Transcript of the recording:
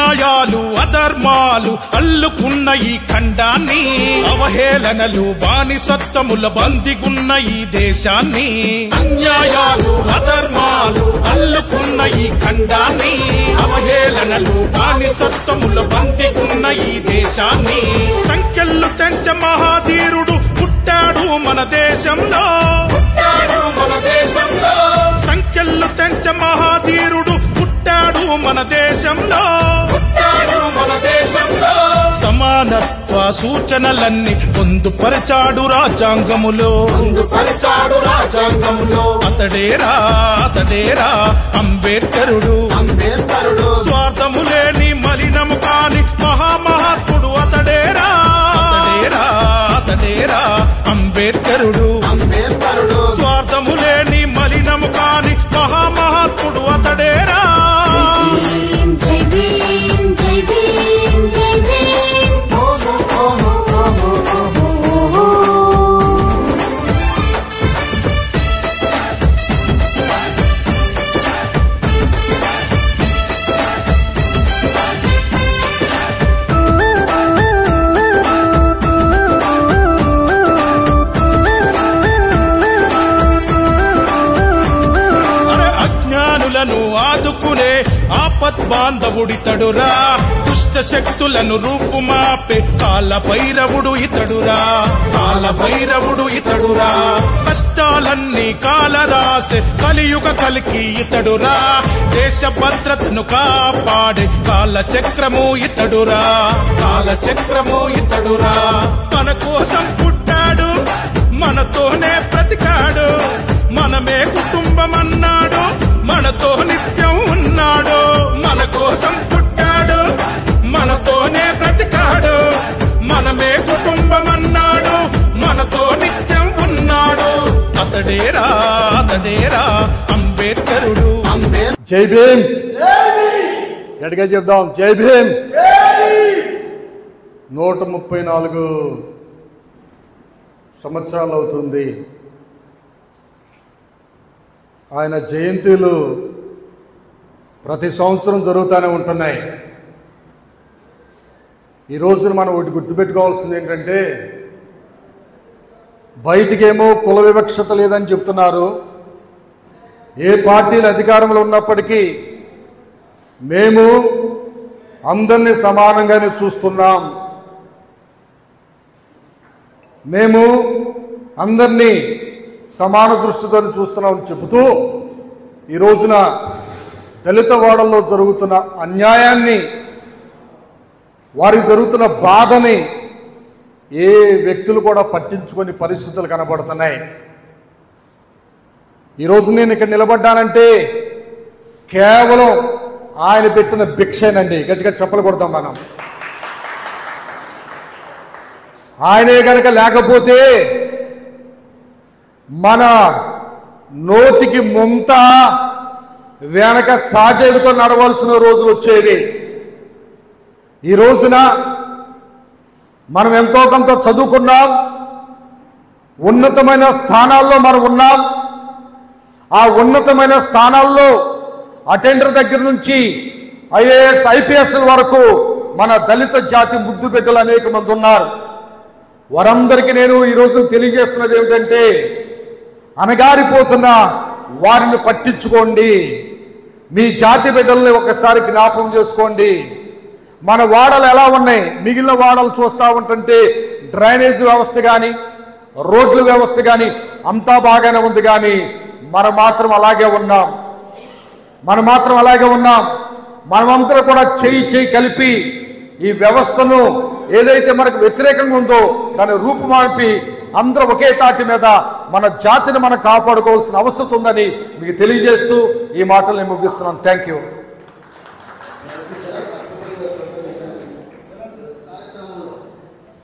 అన్యాయాలు అధర్మాలు అల్లుకున్న ఈ ఖండాన్ని, అవహేళనలు బానిసత్వముల బందిగున్న ఈ దేశాన్ని, అన్యాయాలు అధర్మాలు అల్లుకున్న ఈ ఖండాన్ని, అవహేళనలు బానిసత్వముల బందిగున్న ఈ దేశాన్ని, సంఖ్యలు తెంచ మహాధీరుడు పుట్టాడు మన దేశంలో, సంఖ్యలు తెంచ మహాధీరుడు పుట్టాడు మన దేశంలో, సమానత్వ సూచనలన్నీ పొందుపరచాడు రాజ్యాంగములో, అతడేరా అంబేద్కరుడు, స్వార్థము లేని మలినము కాని మహామహాత్ముడు అతడేరా అంబేద్కరుడు, స్వార్థము లేని మలినము కాని మహామహాత్ముడు అతడేరా. ఆదుకునే ఆపద్బాంధవుడితడురా, దుష్ట శక్తులను రూపుమాపే కాలభైరవుడు ఇతడురా, కష్టాలన్నీ కాలరాసే కలియుగ కలికి ఇతడురా, దేశ భద్రతను కాపాడే కాలచక్రము ఇతడురా, మన కోసం పుట్టాడు, మనతోనే బ్రతికాడు, మనమే కుటుంబం అన్నాడు, మనతో నిత్యం ఉన్నాడు, మన కోసం పుట్టాడు, మనతోనే బ్రతికాడు, మనమే కుటుంబం అన్నాడు, మనతో నిత్యం ఉన్నాడు, అతడేరా అంబేద్కరుడు. జై భీమ్, గట్టిగా చెప్దాం, జై భీమ్. 134 సంవత్సరాలు అవుతుంది ఆయన జయంతిలు ప్రతి సంవత్సరం జరుగుతూనే ఉంటున్నాయి. ఈ రోజున మనం ఒకటి గుర్తుపెట్టుకోవాల్సింది ఏంటంటే, బయటికేమో కుల వివక్షత లేదని చెప్తున్నారు, ఏ పార్టీలు అధికారంలో ఉన్నప్పటికీ మేము అందరినీ సమానంగానే చూస్తున్నాం, మేము అందరినీ సమాన దృష్టితో చూస్తున్నామని చెబుతూ ఈ రోజున దళిత వాడల్లో జరుగుతున్న అన్యాయాన్ని, వారికి జరుగుతున్న బాధని ఏ వ్యక్తులు కూడా పట్టించుకొని పరిస్థితులు కనబడుతున్నాయి. ఈరోజు నేను ఇక్కడ నిలబడ్డానంటే కేవలం ఆయన పెట్టిన భిక్షేనండి. గట్టిగా చెప్పలు కొడతాం మనం. ఆయనే కనుక లేకపోతే మన నోటికి ముంత వెనక తాటేడుతో నడవలసిన రోజులు వచ్చేవి. ఈ రోజున మనం ఎంతో కొంత చదువుకున్నాం, ఉన్నతమైన స్థానాల్లో మనం ఉన్నాం. ఆ ఉన్నతమైన స్థానాల్లో అటెండర్ దగ్గర నుంచి ఐఏఎస్ ఐపీఎస్ వరకు మన దళిత జాతి ముద్దు బిడ్డలు అనేక మంది ఉన్నారు. వారందరికీ నేను ఈరోజు తెలియజేస్తున్నది ఏమిటంటే, అనగారిపోతున్న వారిని పట్టించుకోండి, మీ జాతి బిడ్డల్ని ఒకసారి జ్ఞాపకం చేసుకోండి. మన వాడలు ఎలా ఉన్నాయి, మిగిలిన వాడలు చూస్తూ ఉంటుంటే డ్రైనేజ్ వ్యవస్థ కానీ రోడ్ల వ్యవస్థ కానీ అంతా బాగానే ఉంది, కానీ మనం మాత్రం అలాగే ఉన్నాం. మనమందరూ కూడా చేయి కలిపి ఈ వ్యవస్థను ఏదైతే మనకు వ్యతిరేకంగా ఉందో దాన్ని రూపుమాపి అందరూ ఒకే తాటి మీద మన జాతిని మనం కాపాడుకోవాల్సిన అవసరం ఉందని మీకు తెలియజేస్తూ ఈ మాటల్ని ముగిస్తున్నాను. Thank you.